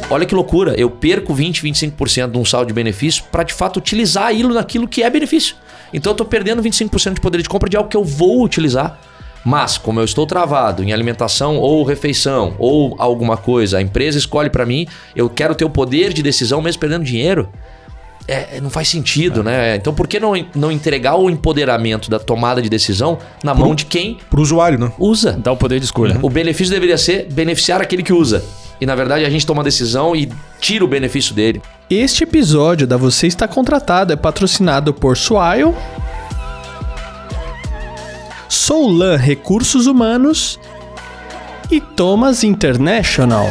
olha que loucura, eu perco 20, 25% de um saldo de benefício para de fato utilizar aquilo naquilo que é benefício. Então eu estou perdendo 25% de poder de compra de algo que eu vou utilizar. Mas, como eu estou travado em alimentação ou refeição ou alguma coisa, a empresa escolhe para mim, eu quero ter o poder de decisão mesmo perdendo dinheiro. Não faz sentido, né? Então por que não entregar o empoderamento da tomada de decisão na mão de quem... Pro usuário, né? Usa. Dá o poder de escolha. O benefício deveria ser beneficiar aquele que usa. E na verdade a gente toma a decisão e tira o benefício dele. Este episódio da Você Está Contratado é patrocinado por Swile, Soulan Recursos Humanos e Thomas International.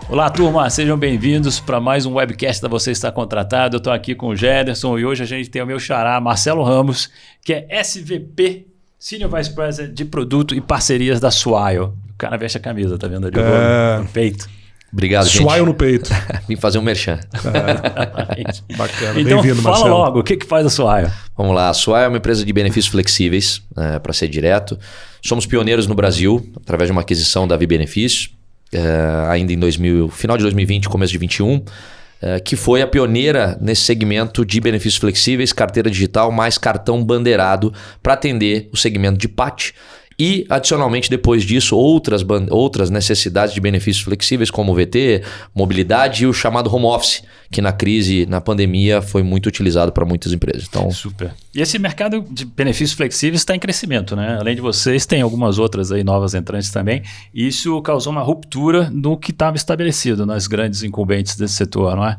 Olá, turma, sejam bem-vindos para mais um webcast da Você Está Contratado. Eu estou aqui com o Gederson e hoje a gente tem o meu xará, Marcelo Ramos, que é SVP, Senior Vice President de Produto e Parcerias da Swile. O cara veste a camisa, tá vendo ali no peito. Obrigado, gente. Swile no peito. Vim fazer um merchan. Bacana, então bem-vindo, fala Marcelo. logo, o que faz a Swile? Vamos lá, a Swile é uma empresa de benefícios flexíveis, para ser direto. Somos pioneiros no Brasil, através de uma aquisição da Vi Benefícios. Ainda em final de 2020, começo de 2021, que foi a pioneira nesse segmento de benefícios flexíveis, carteira digital mais cartão bandeirado para atender o segmento de PAT. E, adicionalmente, depois disso, outras necessidades de benefícios flexíveis, como o VT, mobilidade e o chamado home office, que na crise, na pandemia, foi muito utilizado para muitas empresas. Então, super. E esse mercado de benefícios flexíveis está em crescimento, né? Além de vocês, tem algumas outras aí novas entrantes também. E isso causou uma ruptura no que estava estabelecido nas grandes incumbentes desse setor, não é?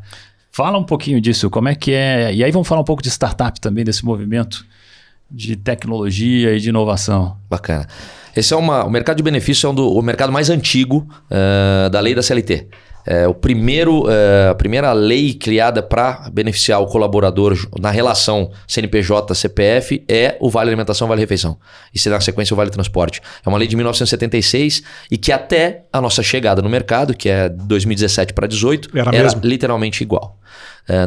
Fala um pouquinho disso, como é que é... E aí vamos falar um pouco de startup também, desse movimento de tecnologia e de inovação. Bacana. Esse o mercado de benefícios é o mercado mais antigo da lei da CLT. A primeira lei criada para beneficiar o colaborador na relação CNPJ-CPF é o Vale Alimentação, Vale Refeição. E na sequência o Vale Transporte. É uma lei de 1976 e que até a nossa chegada no mercado, que é 2017 para 2018, era literalmente igual.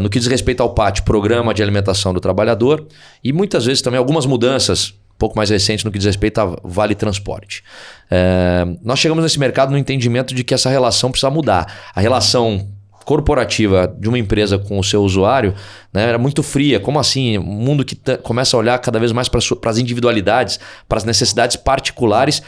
No que diz respeito ao PAT, Programa de Alimentação do Trabalhador, e muitas vezes também algumas mudanças um pouco mais recentes no que diz respeito a Vale Transporte. Nós chegamos nesse mercado no entendimento de que essa relação precisa mudar. A relação corporativa de uma empresa com o seu usuário, né, era muito fria. Como assim? Um mundo que começa a olhar cada vez mais para as individualidades, para as necessidades particulares.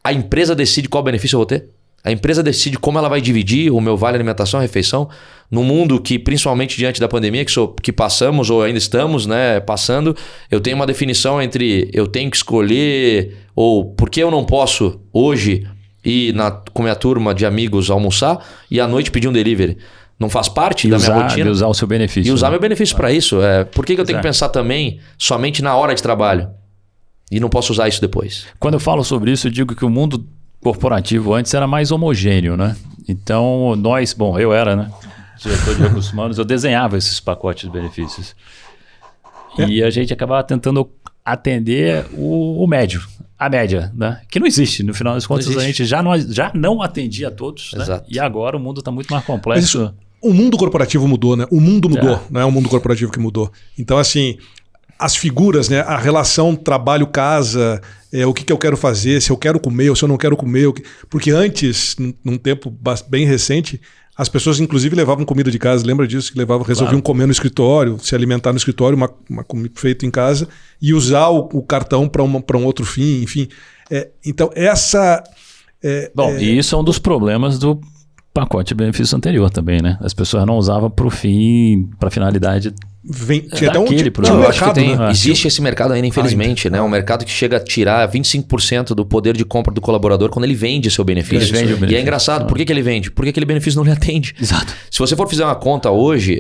A empresa decide qual benefício eu vou ter? A empresa decide como ela vai dividir o meu vale alimentação e refeição no mundo que, principalmente diante da pandemia que passamos ou ainda estamos, né, passando, eu tenho uma definição entre eu tenho que escolher ou por que eu não posso hoje ir com minha turma de amigos almoçar e à noite pedir um delivery. Não faz parte da minha rotina. E usar o seu benefício. E usar meu benefício para isso. Por que eu tenho que pensar também somente na hora de trabalho e não posso usar isso depois? Quando eu falo sobre isso, eu digo que o mundo corporativo antes era mais homogêneo, né? Então, eu era, né? Diretor de recursos humanos, eu desenhava esses pacotes de benefícios. E a gente acabava tentando atender o médio, a média, né? Que não existe. No final das contas, a gente já não atendia a todos, né? E agora o mundo está muito mais complexo. O mundo corporativo mudou, né? O mundo mudou, não é o mundo corporativo que mudou. Então, assim, as figuras, né? A relação trabalho-casa, o que eu quero fazer, se eu quero comer ou se eu não quero comer. Porque antes, num tempo bem recente, as pessoas inclusive levavam comida de casa, lembra disso? Que resolviam comer no escritório, se alimentar no escritório, uma comida feita em casa, e usar o cartão para um outro fim, enfim. Então, essa... E isso é um dos problemas do pacote de benefício anterior também, né? As pessoas não usavam para o fim, para finalidade... Eu acho que existe esse mercado ainda, infelizmente, né? Um mercado que chega a tirar 25% do poder de compra do colaborador quando ele vende seu benefício. E é engraçado, por que ele vende? Porque aquele benefício não lhe atende. Exato. Se você for fazer uma conta hoje,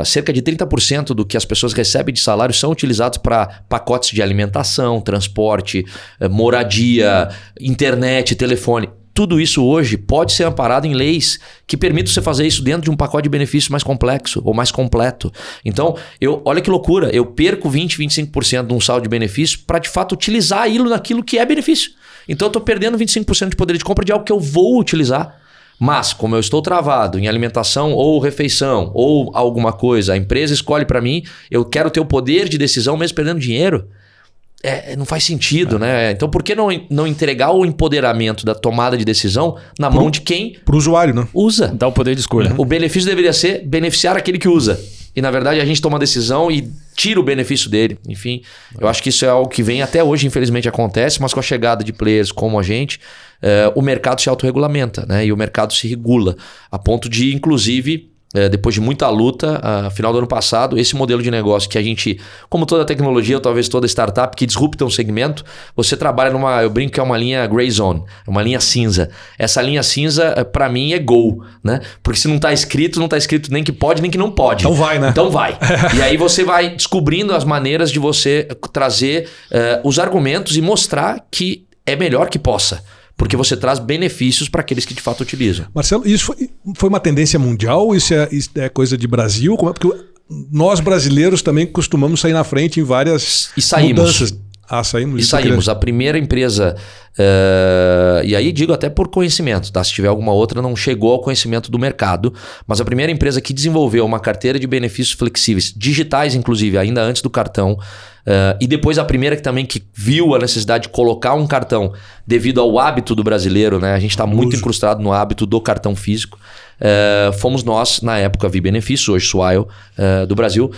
cerca de 30% do que as pessoas recebem de salário são utilizados para pacotes de alimentação, transporte, moradia, internet, telefone. Tudo isso hoje pode ser amparado em leis que permitam você fazer isso dentro de um pacote de benefícios mais complexo ou mais completo. Então, olha que loucura, eu perco 20, 25% de um saldo de benefício para de fato utilizar aquilo naquilo que é benefício. Então eu estou perdendo 25% de poder de compra de algo que eu vou utilizar. Mas, como eu estou travado em alimentação ou refeição ou alguma coisa, a empresa escolhe para mim, eu quero ter o poder de decisão mesmo perdendo dinheiro. não faz sentido, né? Então por que não entregar o empoderamento da tomada de decisão na mão de quem... Para o usuário, né? Usa. Dá o poder de escolha. O benefício deveria ser beneficiar aquele que usa. E na verdade a gente toma a decisão e tira o benefício dele. Enfim, eu acho que isso é algo que vem até hoje, infelizmente acontece, mas com a chegada de players como a gente, o mercado se autorregulamenta, né? E o mercado se regula. A ponto de, inclusive... depois de muita luta, final do ano passado, esse modelo de negócio que a gente, como toda tecnologia, ou talvez toda startup que disrupta um segmento, você trabalha eu brinco que é uma linha gray zone, uma linha cinza. Essa linha cinza, para mim, é go, né? Porque se não está escrito nem que pode, nem que não pode. Então vai, né? Então vai. E aí você vai descobrindo as maneiras de você trazer os argumentos e mostrar que é melhor que possa. Porque você traz benefícios para aqueles que de fato utilizam. Marcelo, isso foi uma tendência mundial? Isso é coisa de Brasil? Porque nós brasileiros também costumamos sair na frente em várias mudanças. Saímos. E saímos. A primeira empresa, e aí digo até por conhecimento, tá? Se tiver alguma outra, não chegou ao conhecimento do mercado, mas a primeira empresa que desenvolveu uma carteira de benefícios flexíveis, digitais inclusive, ainda antes do cartão, e depois a primeira que viu a necessidade de colocar um cartão devido ao hábito do brasileiro, né? A gente está muito incrustado no hábito do cartão físico. Fomos nós, na época, Vi Benefícios, hoje Swile, do Brasil,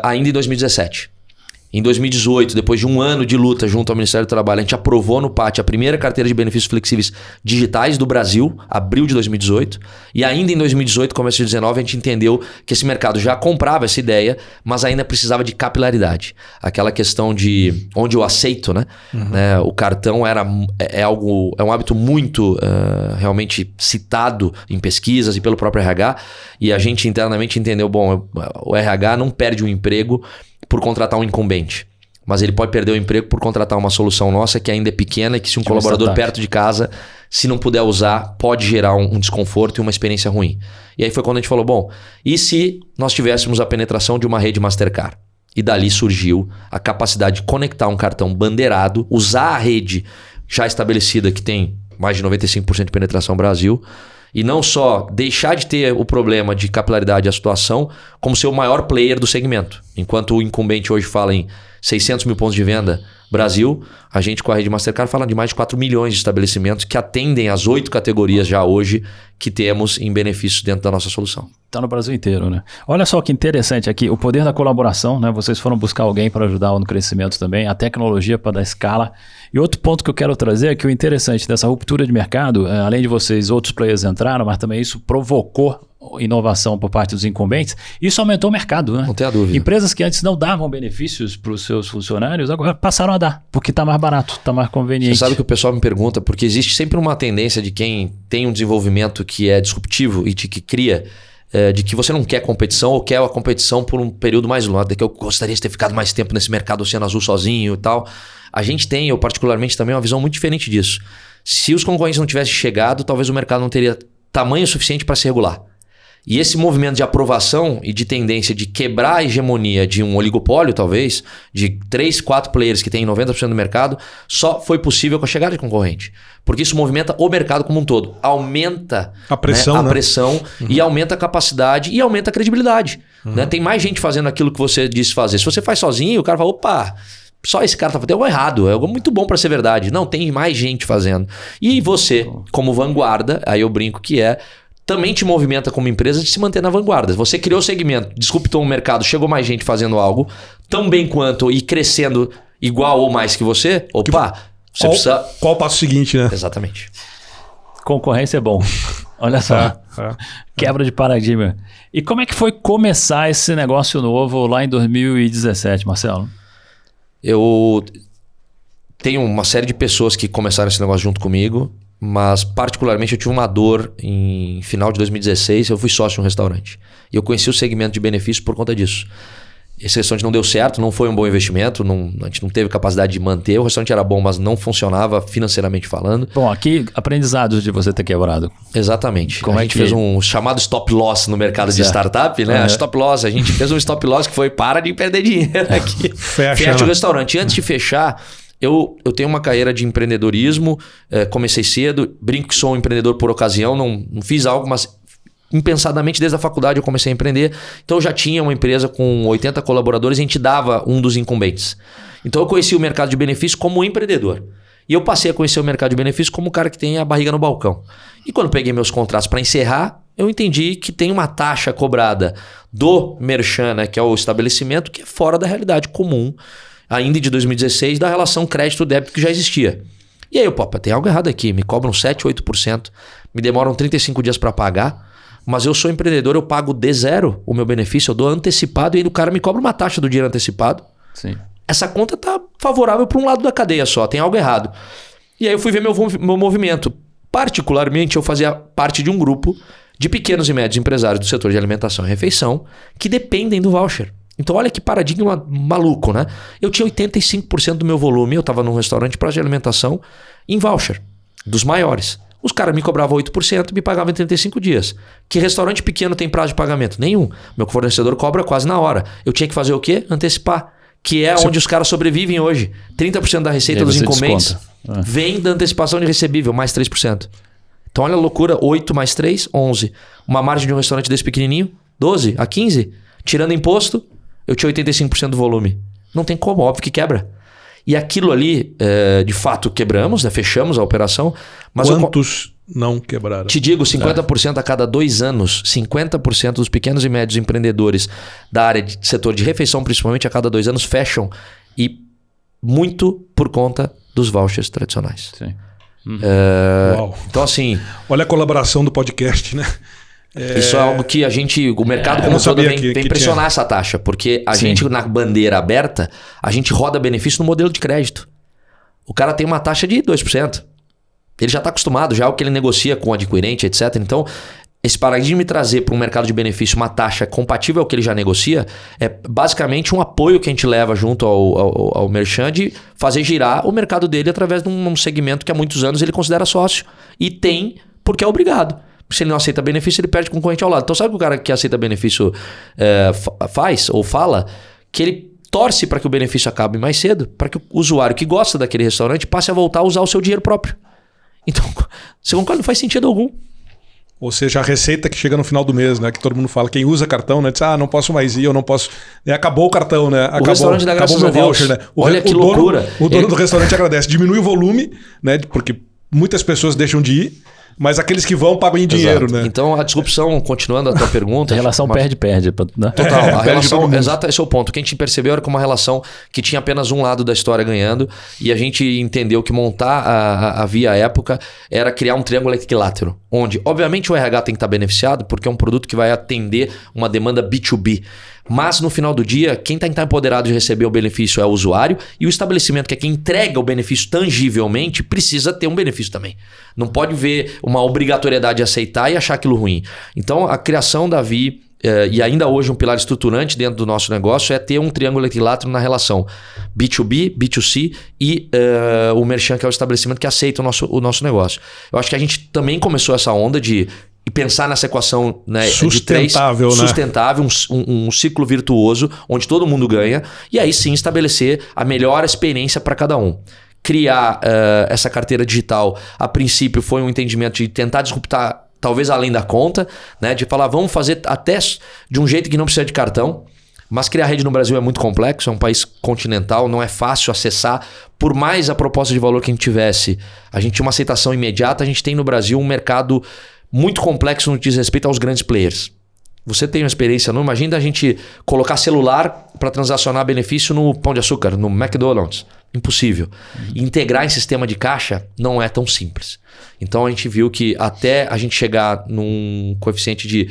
ainda em 2017. Em 2018, depois de um ano de luta junto ao Ministério do Trabalho, a gente aprovou no PAT a primeira carteira de benefícios flexíveis digitais do Brasil, abril de 2018. E ainda em 2018, começo de 2019, a gente entendeu que esse mercado já comprava essa ideia, mas ainda precisava de capilaridade. Aquela questão de onde eu aceito, né? O cartão é um hábito muito realmente citado em pesquisas e pelo próprio RH. E a gente internamente entendeu, o RH não perde um emprego por contratar um incumbente. Mas ele pode perder o emprego por contratar uma solução nossa que ainda é pequena e que se um colaborador perto de casa, se não puder usar, pode gerar um desconforto e uma experiência ruim. E aí foi quando a gente falou, e se nós tivéssemos a penetração de uma rede Mastercard? E dali surgiu a capacidade de conectar um cartão bandeirado, usar a rede já estabelecida que tem mais de 95% de penetração no Brasil, e não só deixar de ter o problema de capilaridade da situação, como ser o maior player do segmento. Enquanto o incumbente hoje fala em 600 mil pontos de venda Brasil, a gente com a rede Mastercard fala de mais de 4 milhões de estabelecimentos que atendem as 8 categorias já hoje que temos em benefícios dentro da nossa solução. Está no Brasil inteiro, né? Olha só que interessante aqui, o poder da colaboração, né? Vocês foram buscar alguém para ajudar no crescimento também, a tecnologia para dar escala. E outro ponto que eu quero trazer é que o interessante dessa ruptura de mercado, além de vocês, outros players entraram, mas também isso provocou inovação por parte dos incumbentes, isso aumentou o mercado, né? Não tem a dúvida. Empresas que antes não davam benefícios para os seus funcionários, agora passaram a dar, porque está mais barato, está mais conveniente. Você sabe que o pessoal me pergunta, porque existe sempre uma tendência de quem tem um desenvolvimento que é disruptivo e que cria, de que você não quer competição ou quer a competição por um período mais longo, que eu gostaria de ter ficado mais tempo nesse mercado Oceano Azul sozinho e tal. A gente tem, eu particularmente também, uma visão muito diferente disso. Se os concorrentes não tivessem chegado, talvez o mercado não teria tamanho suficiente para se regular. E esse movimento de aprovação e de tendência de quebrar a hegemonia de um oligopólio, talvez, de 3, 4 players que têm 90% do mercado, só foi possível com a chegada de concorrente. Porque isso movimenta o mercado como um todo. Aumenta a pressão e aumenta a capacidade e aumenta a credibilidade. Né? Tem mais gente fazendo aquilo que você disse fazer. Se você faz sozinho, o cara fala, opa, só esse cara tá fazendo algo errado, é algo muito bom para ser verdade. Não, tem mais gente fazendo. E você, como vanguarda, aí eu brinco que também te movimenta como empresa de se manter na vanguarda. Você criou o segmento, disruptou o mercado, chegou mais gente fazendo algo tão bem quanto e crescendo igual ou mais que você. Opa, você precisa... Qual o passo seguinte, né? Exatamente. Concorrência é bom. Olha só. Quebra de paradigma. E como é que foi começar esse negócio novo lá em 2017, Marcelo? Eu tenho uma série de pessoas que começaram esse negócio junto comigo. Mas particularmente eu tive uma dor em final de 2016, eu fui sócio de um restaurante. E eu conheci o segmento de benefícios por conta disso. Esse restaurante não deu certo, não foi um bom investimento, a gente não teve capacidade de manter. O restaurante era bom, mas não funcionava financeiramente falando. Bom, aqui aprendizados de você ter quebrado. Exatamente. A gente fez um chamado stop loss no mercado de startup, né? Stop loss, a gente fez um stop loss que foi para de perder dinheiro aqui. Fecha o restaurante. E antes de fechar... Eu tenho uma carreira de empreendedorismo, comecei cedo, brinco que sou um empreendedor por ocasião, não fiz algo, mas impensadamente, desde a faculdade eu comecei a empreender. Então eu já tinha uma empresa com 80 colaboradores e a gente dava um dos incumbentes. Então eu conheci o mercado de benefícios como empreendedor. E eu passei a conhecer o mercado de benefícios como o cara que tem a barriga no balcão. E quando peguei meus contratos para encerrar, eu entendi que tem uma taxa cobrada do merchan, né, que é o estabelecimento, que é fora da realidade comum, ainda de 2016, da relação crédito-débito que já existia. E aí eu, tem algo errado aqui, me cobram 7%, 8%, me demoram 35 dias para pagar, mas eu sou empreendedor, eu pago de zero o meu benefício, eu dou antecipado e aí o cara me cobra uma taxa do dinheiro antecipado. Sim. Essa conta tá favorável para um lado da cadeia só, tem algo errado. E aí eu fui ver meu movimento. Particularmente, eu fazia parte de um grupo de pequenos e médios empresários do setor de alimentação e refeição que dependem do voucher. Então olha que paradigma maluco, né? Eu tinha 85% do meu volume, eu estava num restaurante prazo de alimentação em voucher, dos maiores. Os caras me cobravam 8% e me pagavam em 35 dias. Que restaurante pequeno tem prazo de pagamento? Nenhum. Meu fornecedor cobra quase na hora. Eu tinha que fazer o quê? Antecipar. Que é onde os caras sobrevivem hoje. 30% da receita dos incumbentes vem da antecipação de recebível, mais 3%. Então olha a loucura, 8 mais 3, 11. Uma margem de um restaurante desse pequenininho, 12 a 15. Tirando imposto, eu tinha 85% do volume. Não tem como, óbvio que quebra. E aquilo ali, de fato, quebramos, né? Fechamos a operação. Mas quantos não quebraram? Te digo, 50% a cada 2 anos, 50% dos pequenos e médios empreendedores da área de setor de refeição, principalmente a cada 2 anos, fecham. E muito por conta dos vouchers tradicionais. Sim. Uau. Então, assim... Olha a colaboração do podcast, né? Isso é algo que o mercado como todo vem pressionar essa taxa. Porque a gente, na bandeira aberta, a gente roda benefício no modelo de crédito. O cara tem uma taxa de 2%. Ele já está acostumado, já é o que ele negocia com o adquirente, etc. Então, esse paradigma de trazer para um mercado de benefício uma taxa compatível ao que ele já negocia é basicamente um apoio que a gente leva junto ao merchan de fazer girar o mercado dele através de um segmento que há muitos anos ele considera sócio. E tem porque é obrigado. Se ele não aceita benefício, ele perde concorrente ao lado. Então sabe o que o cara que aceita benefício faz ou fala? Que ele torce para que o benefício acabe mais cedo, para que o usuário que gosta daquele restaurante passe a voltar a usar o seu dinheiro próprio. Então, você concorda? Não faz sentido algum. Ou seja, a receita que chega no final do mês, né? Que todo mundo fala, quem usa cartão, né? Diz, não posso mais ir, eu não posso... Acabou o cartão, né? O restaurante dá graças a Deus. Voucher, né? Olha que loucura. O dono do restaurante agradece. Diminui o volume, né? Porque muitas pessoas deixam de ir. Mas aqueles que vão pagam em dinheiro, né? Então a disrupção, continuando a tua pergunta... A relação perde-perde. Né? Total. A relação, exato, esse é o ponto. O que a gente percebeu era que uma relação que tinha apenas um lado da história ganhando e a gente entendeu que montar a Via à época era criar um triângulo equilátero. Onde, obviamente, o RH tem que estar beneficiado porque é um produto que vai atender uma demanda B2B. Mas no final do dia, quem está empoderado de receber o benefício é o usuário e o estabelecimento, que é quem entrega o benefício tangivelmente, precisa ter um benefício também. Não pode ver uma obrigatoriedade de aceitar e achar aquilo ruim. Então a criação da Vi, e ainda hoje um pilar estruturante dentro do nosso negócio, é ter um triângulo equilátero na relação B2B, B2C e o merchan, que é o estabelecimento que aceita o nosso negócio. Eu acho que a gente também começou essa onda de pensar nessa equação, né, sustentável, de 3, né? Sustentável, um ciclo virtuoso, onde todo mundo ganha, e aí sim estabelecer a melhor experiência para cada um. Criar essa carteira digital, a princípio foi um entendimento de tentar disruptar talvez além da conta, né, de falar vamos fazer até de um jeito que não precisa de cartão. Mas criar rede no Brasil é muito complexo, é um país continental, não é fácil acessar. Por mais a proposta de valor que a gente tivesse, a gente tinha uma aceitação imediata, a gente tem no Brasil um mercado muito complexo no que diz respeito aos grandes players. Você tem uma experiência, não? Imagina a gente colocar celular para transacionar benefício no Pão de Açúcar, no McDonald's. Impossível. Integrar em sistema de caixa não é tão simples. Então a gente viu que até a gente chegar num coeficiente de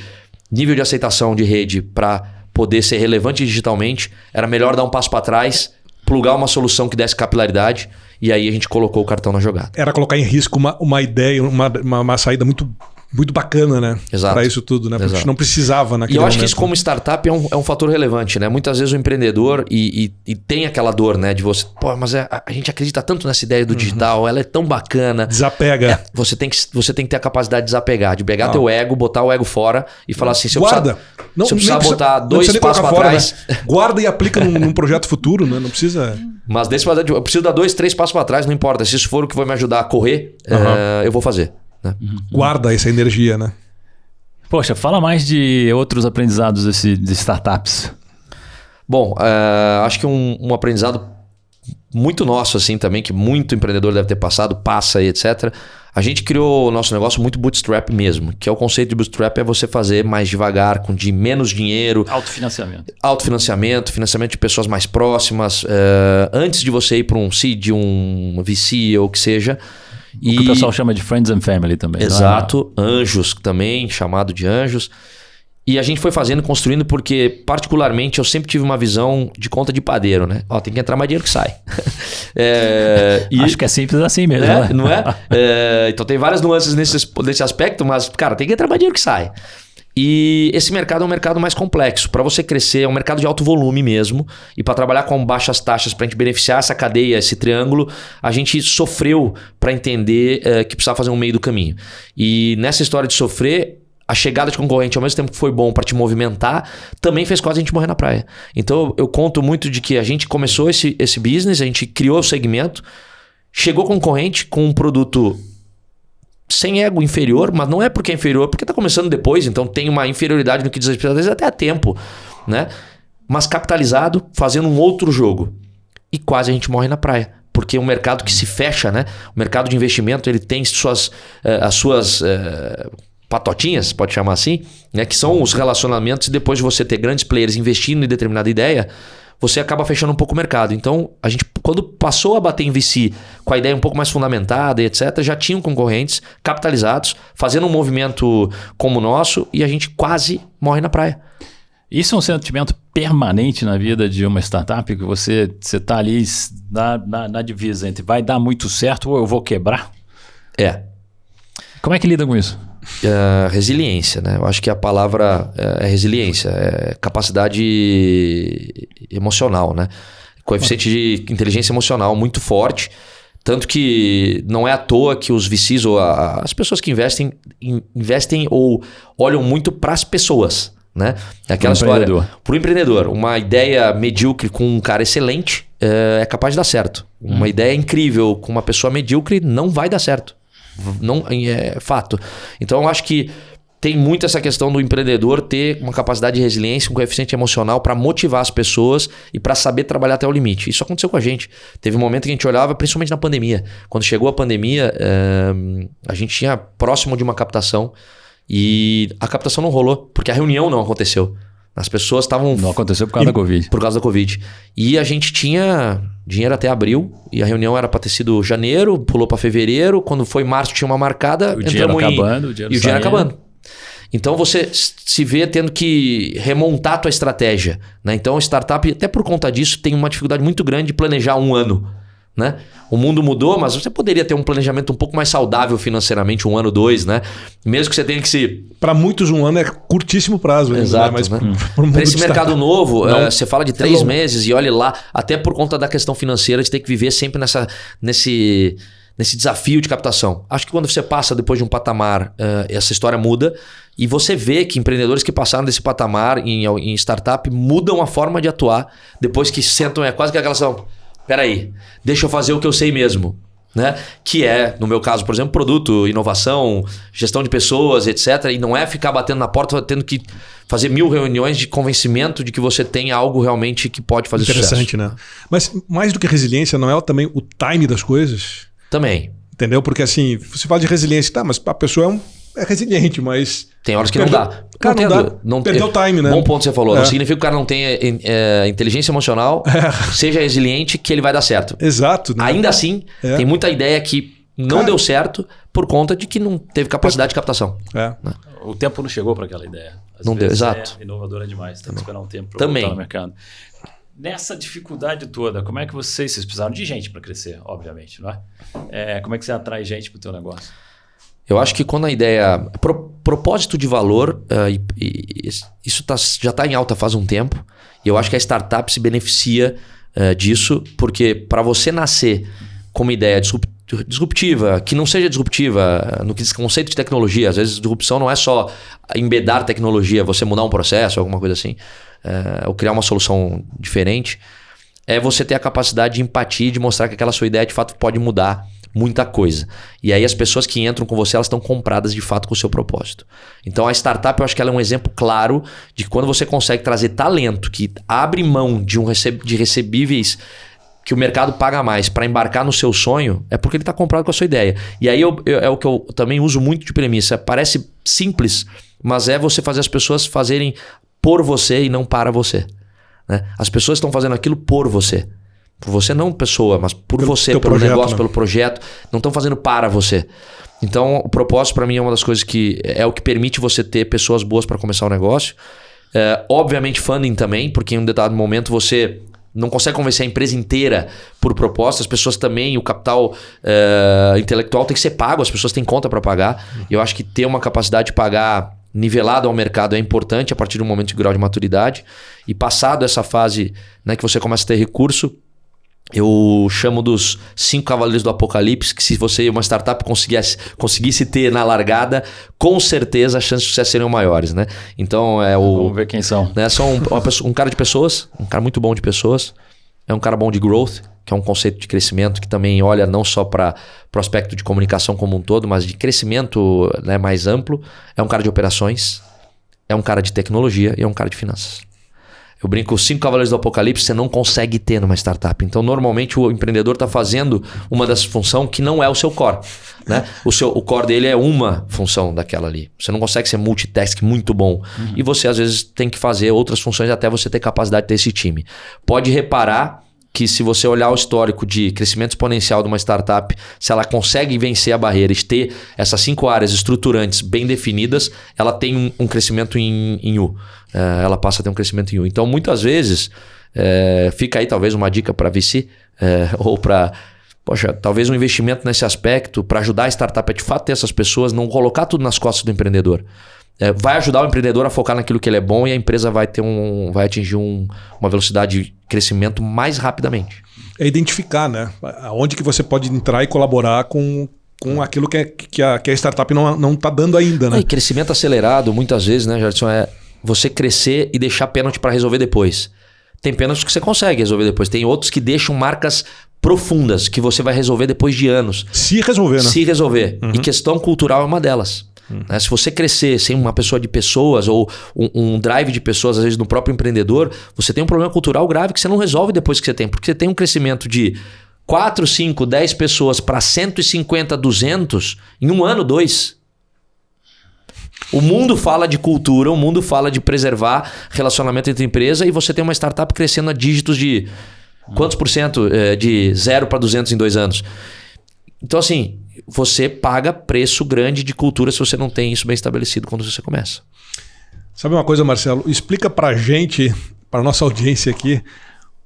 nível de aceitação de rede para poder ser relevante digitalmente, era melhor dar um passo para trás, plugar uma solução que desse capilaridade e aí a gente colocou o cartão na jogada. Era colocar em risco uma ideia, uma saída muito bacana, né? Exato. Para isso tudo, né? Porque a gente não precisava naquele momento. E eu acho momento, que isso como startup é um fator relevante, né? Muitas vezes o empreendedor e tem aquela dor, né? De você, mas a gente acredita tanto nessa ideia do digital, ela é tão bacana. Desapega. Você tem que ter a capacidade de desapegar, de pegar teu ego, botar o ego fora e falar assim, se eu guarda. Precisar botar 2 passos para trás... Né? Guarda e aplica num projeto futuro, né? Não precisa... Mas eu preciso dar 2, 3 passos para trás, não importa. Se isso for o que vai me ajudar a correr, eu vou fazer. Né? Guarda essa energia, né? Poxa, fala mais de outros aprendizados de startups. Bom, acho que um aprendizado muito nosso assim também, que muito empreendedor deve ter passado, passa e etc. A gente criou o nosso negócio muito bootstrap mesmo, que é o conceito de bootstrap, é você fazer mais devagar, com menos dinheiro. Autofinanciamento, financiamento de pessoas mais próximas, antes de você ir para um seed, um VC ou o que seja. O que o pessoal chama de friends and family também. Exato, anjos também, chamado de anjos. E a gente foi fazendo, construindo, porque particularmente eu sempre tive uma visão de conta de padeiro, né? Tem que entrar mais dinheiro que sai. Acho que é simples assim mesmo, né? Não é? Então tem várias nuances nesse aspecto, mas, cara, tem que entrar mais dinheiro que sai. E esse mercado é um mercado mais complexo. Para você crescer, é um mercado de alto volume mesmo. E para trabalhar com baixas taxas, para a gente beneficiar essa cadeia, esse triângulo, a gente sofreu para entender que precisava fazer um meio do caminho. E nessa história de sofrer, a chegada de concorrente, ao mesmo tempo que foi bom para te movimentar, também fez quase a gente morrer na praia. Então eu conto muito de que a gente começou esse business, a gente criou o segmento, chegou concorrente com um produto sem ego inferior, mas não é porque é inferior, porque está começando depois, então tem uma inferioridade no que diz respeito, às vezes até a tempo, né? Mas capitalizado, fazendo um outro jogo. E quase a gente morre na praia. Porque é um mercado que se fecha, né? O mercado de investimento, ele tem as suas patotinhas, pode chamar assim, né? Que são os relacionamentos, e depois de você ter grandes players investindo em determinada ideia, você acaba fechando um pouco o mercado. Então, a gente, quando passou a bater em VC com a ideia um pouco mais fundamentada e etc., já tinham concorrentes capitalizados, fazendo um movimento como o nosso, e a gente quase morre na praia. Isso é um sentimento permanente na vida de uma startup, que você está ali na divisa entre vai dar muito certo ou eu vou quebrar? Como é que lida com isso? Resiliência, né? Eu acho que a palavra é resiliência, é capacidade emocional, né? Coeficiente de inteligência emocional muito forte, tanto que não é à toa que os VCs ou as pessoas que investem ou olham muito para as pessoas, né? É aquela história para o empreendedor. Uma ideia medíocre com um cara excelente é capaz de dar certo. Uma ideia incrível com uma pessoa medíocre não vai dar certo. Não, é fato. Então eu acho que tem muito essa questão do empreendedor ter uma capacidade de resiliência, um coeficiente emocional para motivar as pessoas e para saber trabalhar até o limite. Isso aconteceu com a gente. Teve um momento que a gente olhava, principalmente na pandemia. Quando chegou a pandemia, a gente tinha próximo de uma captação e a captação não rolou, porque a reunião não aconteceu. As pessoas estavam... Não aconteceu por causa da Covid. Por causa da Covid. E a gente tinha dinheiro até abril. E a reunião era para ter sido janeiro, pulou para fevereiro. Quando foi março, tinha uma marcada. O dinheiro acabando. E o dinheiro acabando. Então você se vê tendo que remontar a tua estratégia, né? Então a startup, até por conta disso, tem uma dificuldade muito grande de planejar um ano. Né? O mundo mudou, mas você poderia ter um planejamento um pouco mais saudável financeiramente, 1 ano, 2, né? Mesmo que você tenha que se... Para muitos, 1 ano é curtíssimo prazo. Exato, né? Mas né? Para esse mercado novo, você fala de 3 meses e olha lá, até por conta da questão financeira, de ter que viver sempre nesse desafio de captação. Acho que quando você passa depois de um patamar, essa história muda e você vê que empreendedores que passaram desse patamar em startup mudam a forma de atuar depois que sentam, quase que aquela ação... Peraí, deixa eu fazer o que eu sei mesmo, né? Que é, no meu caso, por exemplo, produto, inovação, gestão de pessoas, etc. E não é ficar batendo na porta, tendo que fazer 1000 reuniões de convencimento de que você tem algo realmente que pode fazer sucesso. Interessante, né? Mas mais do que resiliência, não é também o time das coisas? Também. Entendeu? Porque assim, você fala de resiliência, tá, mas a pessoa é resiliente, mas... Tem horas que não dá. Cara, não perdeu o time, né? Bom ponto que você falou. Não significa que o cara não tenha inteligência emocional, seja resiliente, que ele vai dar certo. Exato. Né? Ainda assim, tem muita ideia que não deu certo por conta de que não teve capacidade de captação. Né? O tempo não chegou para aquela ideia. Às não vezes deu, exato. É inovadora demais. Tem que esperar um tempo para voltar no mercado. Nessa dificuldade toda, como é que vocês precisaram de gente para crescer, obviamente, não é? Como é que você atrai gente para o teu negócio? Eu acho que quando a ideia... Propósito de valor, isso já está em alta faz um tempo. E eu acho que a startup se beneficia disso, porque para você nascer com uma ideia disruptiva, que não seja disruptiva no que diz conceito de tecnologia, às vezes disrupção não é só embedar tecnologia, você mudar um processo, alguma coisa assim, ou criar uma solução diferente, é você ter a capacidade de empatia, de mostrar que aquela sua ideia de fato pode mudar muita coisa. E aí as pessoas que entram com você, elas estão compradas de fato com o seu propósito. Então a startup, eu acho que ela é um exemplo claro de que quando você consegue trazer talento que abre mão de recebíveis que o mercado paga mais para embarcar no seu sonho, é porque ele está comprado com a sua ideia. E aí é o que eu também uso muito de premissa. Parece simples, mas é você fazer as pessoas fazerem por você e não para você. Né? As pessoas estão fazendo aquilo por você. Por você não pessoa, mas por você, pelo projeto, negócio, né? Pelo projeto. Não estão fazendo para você. Então, o propósito para mim é uma das coisas que é o que permite você ter pessoas boas para começar o negócio. Obviamente, funding também, porque em um determinado momento você não consegue convencer a empresa inteira por proposta. As pessoas também, o capital intelectual tem que ser pago, as pessoas têm conta para pagar. E eu acho que ter uma capacidade de pagar nivelado ao mercado é importante a partir do momento de grau de maturidade. E passado essa fase, né, que você começa a ter recurso, eu chamo dos 5 cavaleiros do apocalipse, que se você, uma startup, conseguisse ter na largada, com certeza as chances de sucesso seriam maiores, né? Então vamos ver quem são. Né, são um cara de pessoas, um cara muito bom de pessoas, é um cara bom de growth, que é um conceito de crescimento que também olha não só para o aspecto de comunicação como um todo, mas de crescimento, né, mais amplo. É um cara de operações, é um cara de tecnologia e é um cara de finanças. Eu brinco, os 5 cavaleiros do apocalipse você não consegue ter numa startup. Então, normalmente, o empreendedor está fazendo uma das funções que não é o seu core. Né? O core dele é uma função daquela ali. Você não consegue ser multitask muito bom. E você, às vezes, tem que fazer outras funções até você ter capacidade de ter esse time. Pode reparar que se você olhar o histórico de crescimento exponencial de uma startup, se ela consegue vencer a barreira e ter essas 5 áreas estruturantes bem definidas, ela tem um crescimento em U. Ela passa a ter um crescimento em U. Então, muitas vezes, fica aí talvez uma dica para VC ou para... Poxa, talvez um investimento nesse aspecto para ajudar a startup a de fato ter essas pessoas, não colocar tudo nas costas do empreendedor. Vai ajudar o empreendedor a focar naquilo que ele é bom e a empresa vai atingir uma velocidade de crescimento mais rapidamente. É identificar, né? Onde que você pode entrar e colaborar com aquilo que a startup não está dando ainda, né? E crescimento acelerado, muitas vezes, né, Jardson, é você crescer e deixar pênalti para resolver depois. Tem pênaltis que você consegue resolver depois. Tem outros que deixam marcas profundas que você vai resolver depois de anos. Se resolver, né? Se resolver. E questão cultural é uma delas. Se você crescer sem uma pessoa de pessoas ou um drive de pessoas, às vezes no próprio empreendedor, você tem um problema cultural grave que você não resolve depois que você tem. Porque você tem um crescimento de 4, 5, 10 pessoas para 150, 200 em um ano, 2. O mundo fala de cultura, o mundo fala de preservar relacionamento entre empresa e você tem uma startup crescendo a dígitos de quantos por cento de 0 para 200 em 2 anos. Então assim, você paga preço grande de cultura se você não tem isso bem estabelecido quando você começa. Sabe uma coisa, Marcelo? Explica pra gente, pra nossa audiência aqui,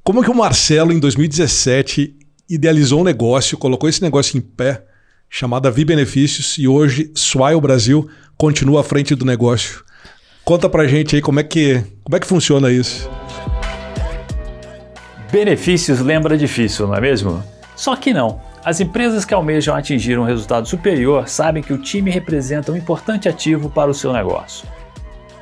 como é que o Marcelo, em 2017, idealizou um negócio, colocou esse negócio em pé, chamado Vi Benefícios, e hoje Swile Brasil continua à frente do negócio. Conta pra gente aí como é que funciona isso. Benefícios lembra difícil, não é mesmo? Só que não. As empresas que almejam atingir um resultado superior sabem que o time representa um importante ativo para o seu negócio.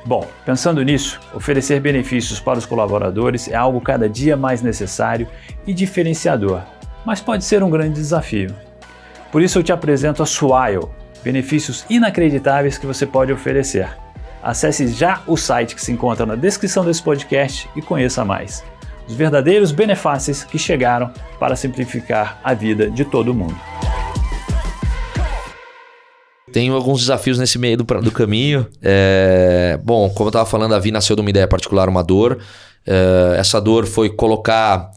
Bom, pensando nisso, oferecer benefícios para os colaboradores é algo cada dia mais necessário e diferenciador, mas pode ser um grande desafio. Por isso eu te apresento a Swile, benefícios inacreditáveis que você pode oferecer. Acesse já o site que se encontra na descrição desse podcast e conheça mais. Os verdadeiros benefícios que chegaram para simplificar a vida de todo mundo. Tenho alguns desafios nesse meio do caminho. Bom, como eu estava falando, a Vi nasceu de uma ideia particular, uma dor. Essa dor foi colocar...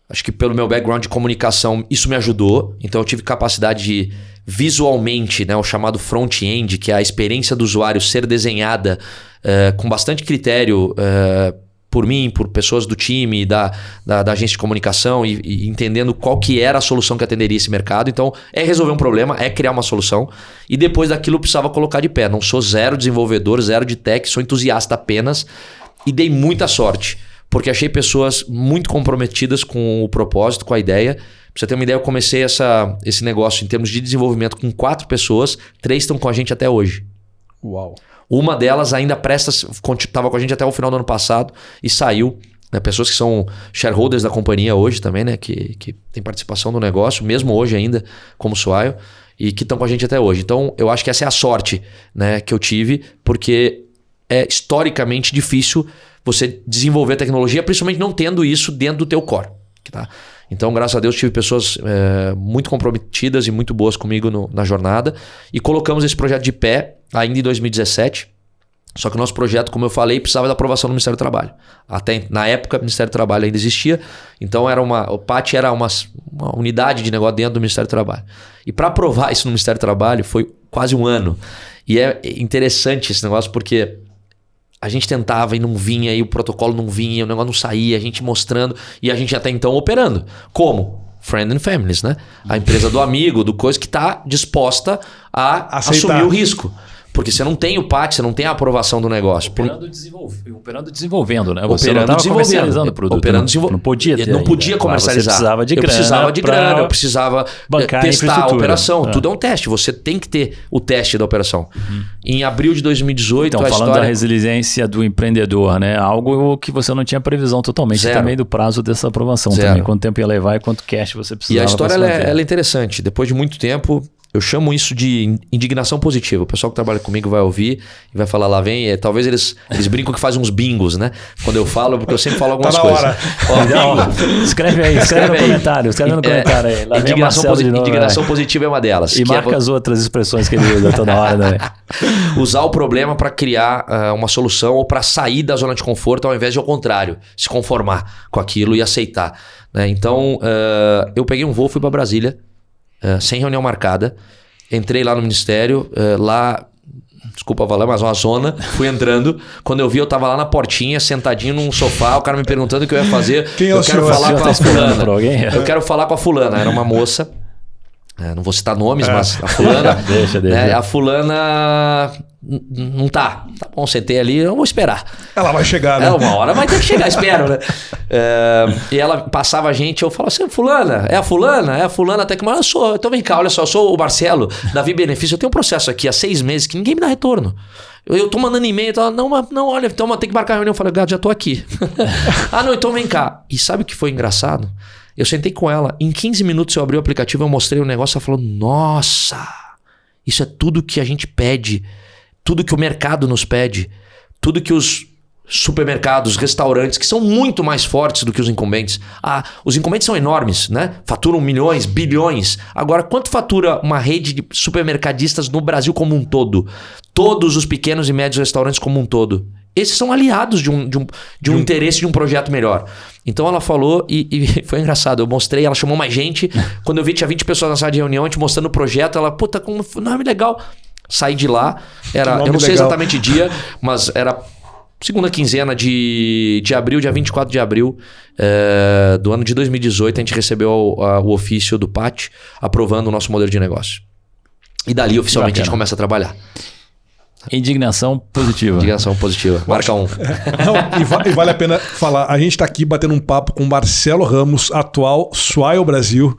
Acho que pelo meu background de comunicação, isso me ajudou. Então eu tive capacidade de visualmente, né, o chamado front-end, que é a experiência do usuário ser desenhada com bastante critério... por mim, por pessoas do time, da agência de comunicação e entendendo qual que era a solução que atenderia esse mercado. Então, resolver um problema, criar uma solução. E depois daquilo eu precisava colocar de pé. Não sou zero desenvolvedor, zero de tech, sou entusiasta apenas. E dei muita sorte, porque achei pessoas muito comprometidas com o propósito, com a ideia. Pra você ter uma ideia, eu comecei esse negócio em termos de desenvolvimento com 4 pessoas, 3 estão com a gente até hoje. Uau! Uma delas ainda estava com a gente até o final do ano passado e saiu. né? Pessoas que são shareholders da companhia hoje também, né? Que tem participação no negócio, mesmo hoje ainda, como Swile, e que estão com a gente até hoje. Então, eu acho que essa é a sorte, né, que eu tive, porque é historicamente difícil você desenvolver tecnologia, principalmente não tendo isso dentro do teu core. Tá? Então, graças a Deus, tive pessoas muito comprometidas e muito boas comigo na jornada, e colocamos esse projeto de pé ainda em 2017. Só que o nosso projeto, como eu falei, precisava da aprovação do Ministério do Trabalho. Até na época, o Ministério do Trabalho ainda existia. Então, o PAT era uma unidade de negócio dentro do Ministério do Trabalho. E para aprovar isso no Ministério do Trabalho foi quase um ano. E é interessante esse negócio porque a gente tentava e não vinha, e o protocolo não vinha, o negócio não saía, a gente mostrando, e a gente até então operando. Como? Friend and Families, né? A empresa do amigo, do coisa que está disposta a assumir o risco. Porque você não tem o PAT, você não tem a aprovação do negócio. Operando desenvolvendo, né? Você não estava comercializando o produto. Não podia ter. Não podia comercializar. Eu precisava de grana. Eu precisava testar a operação. Tudo é um teste. Você tem que ter o teste da operação. Em abril de 2018, então, falando da resiliência do empreendedor, né? Algo que você não tinha previsão totalmente também do prazo dessa aprovação. Também. Quanto tempo ia levar e quanto cash você precisava. E a história ela é interessante. Depois de muito tempo, eu chamo isso de indignação positiva. O pessoal que trabalha comigo vai ouvir e vai falar lá, vem. Talvez eles brincam que fazem uns bingos, né? Quando eu falo, porque eu sempre falo algumas coisas. Escreve aí, escreve no comentário. Escreve no comentário aí. Lá indignação positiva é uma delas. E marca as outras expressões que ele usa toda hora, né? Usar o problema para criar uma solução ou para sair da zona de conforto, ao invés de ao contrário, se conformar com aquilo e aceitar. Né? Então, eu peguei um voo, fui para Brasília, sem reunião marcada. Entrei lá no ministério, desculpa falar, mas uma zona. Fui entrando. Quando eu vi, eu tava lá na portinha, sentadinho num sofá, o cara me perguntando o que eu ia fazer. Quem é o senhor? Falar com a fulana. Eu quero falar com a fulana. Era uma moça. Não vou citar nomes, mas a fulana... deixa. A fulana... Não tá. Tá bom, sentei ali, eu vou esperar. Ela vai chegar, né? Uma hora vai ter que chegar, espero, né? E ela passava a gente, eu falava assim, fulana? É a fulana? É a fulana até que... Mas eu sou... Então vem cá, olha só, eu sou o Marcelo, da Vi Benefício. Eu tenho um processo aqui há 6 meses que ninguém me dá retorno. Eu tô mandando e-mail, não, olha, então tem que marcar a reunião. Eu falei, gato, já tô aqui. Não, então vem cá. E sabe o que foi engraçado? Eu sentei com ela, em 15 minutos eu abri o aplicativo, eu mostrei o negócio, ela falou, nossa, isso é tudo que a gente pede, tudo que o mercado nos pede, tudo que os supermercados, restaurantes, que são muito mais fortes do que os incumbentes. Os incumbentes são enormes, né? Faturam milhões, bilhões. Agora, quanto fatura uma rede de supermercadistas no Brasil como um todo? Todos os pequenos e médios restaurantes como um todo. Esses são aliados de um interesse de um projeto melhor. Então ela falou e foi engraçado. Eu mostrei, ela chamou mais gente. Quando eu vi, tinha 20 pessoas na sala de reunião, a gente mostrando o projeto. Ela, puta, como nome legal. Saí de lá. Eu não sei exatamente o dia, mas era segunda quinzena de abril, dia 24 de abril do ano de 2018. A gente recebeu o ofício do PAT aprovando o nosso modelo de negócio. E dali, oficialmente, a gente começa a trabalhar. Indignação positiva. Indignação positiva. Marca 1. E vale a pena falar. A gente está aqui batendo um papo com Marcelo Ramos, atual Swile Brasil,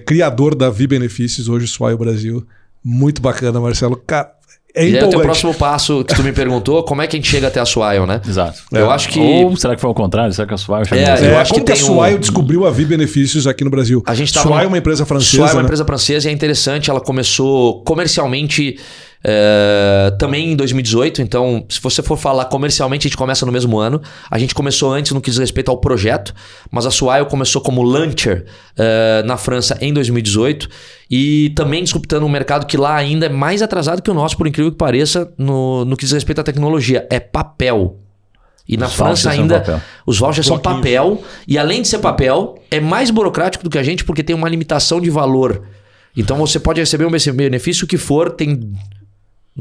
criador da Vi Benefícios, hoje Swile Brasil. Muito bacana, Marcelo. Cara, é empolgante. E aí o teu próximo passo que tu me perguntou, como é que a gente chega até a Swile, né? Exato. Eu acho que... Ou será que foi ao contrário? Será que a Swile chegou? Eu acho como que a Swile descobriu a Vi Benefícios aqui no Brasil? A gente Swile é uma empresa francesa. Swile é uma empresa francesa e é interessante. Ela começou comercialmente também em 2018. Então, se você for falar comercialmente, a gente começa no mesmo ano. A gente começou antes no que diz respeito ao projeto, mas a Swile começou como launcher na França em 2018 e também disruptando um mercado que lá ainda é mais atrasado que o nosso, por incrível que pareça, no que diz respeito à tecnologia. É papel. E na França ainda os vouchers são papel. E além de ser papel, é mais burocrático do que a gente porque tem uma limitação de valor. Então você pode receber um benefício que for, tem...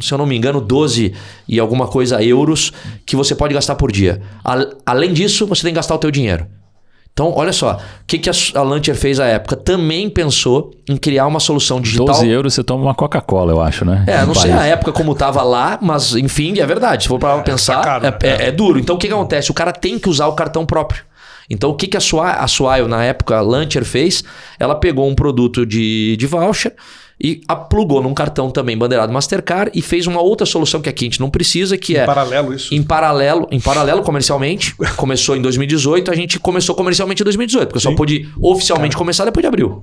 se eu não me engano, 12 e alguma coisa euros que você pode gastar por dia. Além disso, você tem que gastar o teu dinheiro. Então, olha só, o que a Launcher fez à época? Também pensou em criar uma solução digital... 12 euros você toma uma Coca-Cola, eu acho, né? Não sei a época como estava lá, mas enfim, é verdade. Se for para pensar, é duro. Então, o que acontece? O cara tem que usar o cartão próprio. Então, o que a Swile, na época, a Launcher fez? Ela pegou um produto de voucher e plugou num cartão também bandeirado Mastercard e fez uma outra solução que aqui a gente não precisa, que Em paralelo isso? Em paralelo comercialmente. Começou em 2018, a gente começou comercialmente em 2018, porque só pôde oficialmente começar depois de abril.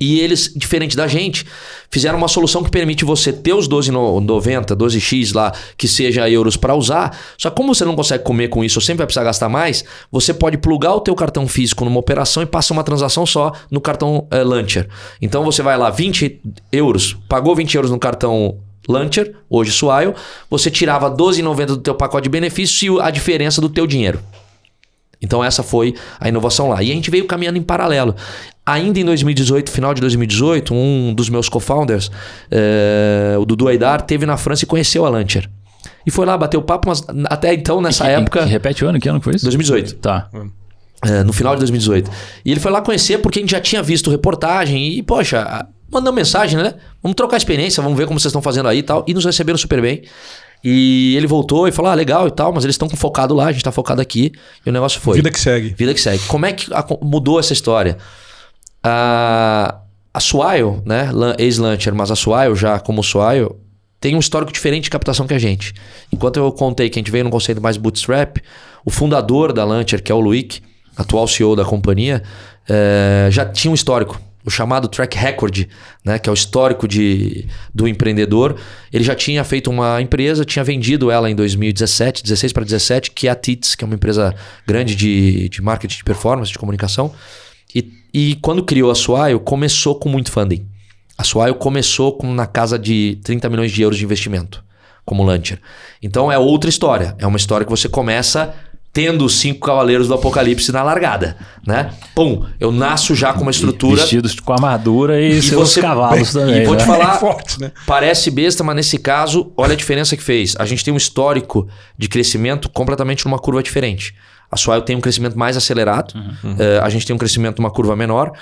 E eles, diferente da gente, fizeram uma solução que permite você ter os 12,90, 12x lá, que seja euros para usar. Só que como você não consegue comer com isso, ou sempre vai precisar gastar mais, você pode plugar o teu cartão físico numa operação e passa uma transação só no cartão Launcher. Então você vai lá, 20 euros, pagou 20 euros no cartão Launcher, hoje Swile, você tirava 12,90 do teu pacote de benefícios e a diferença do teu dinheiro. Então essa foi a inovação lá. E a gente veio caminhando em paralelo. Ainda em 2018, final de 2018, um dos meus co-founders, o Dudu Aidar, esteve na França e conheceu a Launcher. E foi lá, bateu papo, mas até então, nessa época... Repete o ano, que ano foi isso? 2018. Tá. No final de 2018. E ele foi lá conhecer porque a gente já tinha visto reportagem e, poxa, mandou mensagem, né? Vamos trocar experiência, vamos ver como vocês estão fazendo aí e tal. E nos receberam super bem. E ele voltou e falou, legal e tal, mas eles estão focados lá, a gente tá focado aqui. E o negócio foi... Vida que segue. Vida que segue. Como é que mudou essa história? A Swile, né? Ex-Launcher, mas a Swile já como Swile, tem um histórico diferente de captação que a gente. Enquanto eu contei que a gente veio num conceito mais bootstrap, o fundador da Launcher, que é o Loic, atual CEO da companhia, já tinha um histórico. O chamado track record, né, que é o histórico do empreendedor. Ele já tinha feito uma empresa, tinha vendido ela em 2017, 16 para 17, que é a Tits, que é uma empresa grande de marketing de performance, de comunicação. E quando criou a Swile, começou com muito funding. A Swile começou na casa de 30 milhões de euros de investimento, como Launcher. Então é outra história. É uma história que você começa... tendo os 5 cavaleiros do Apocalipse na largada, né? Pum, eu nasço já com uma estrutura... Vestidos com armadura e seus cavalos também. E vou te falar, forte, né? Parece besta, mas nesse caso, olha a diferença que fez. A gente tem um histórico de crescimento completamente numa curva diferente. A Swile tem um crescimento mais acelerado, a gente tem um crescimento numa curva menor.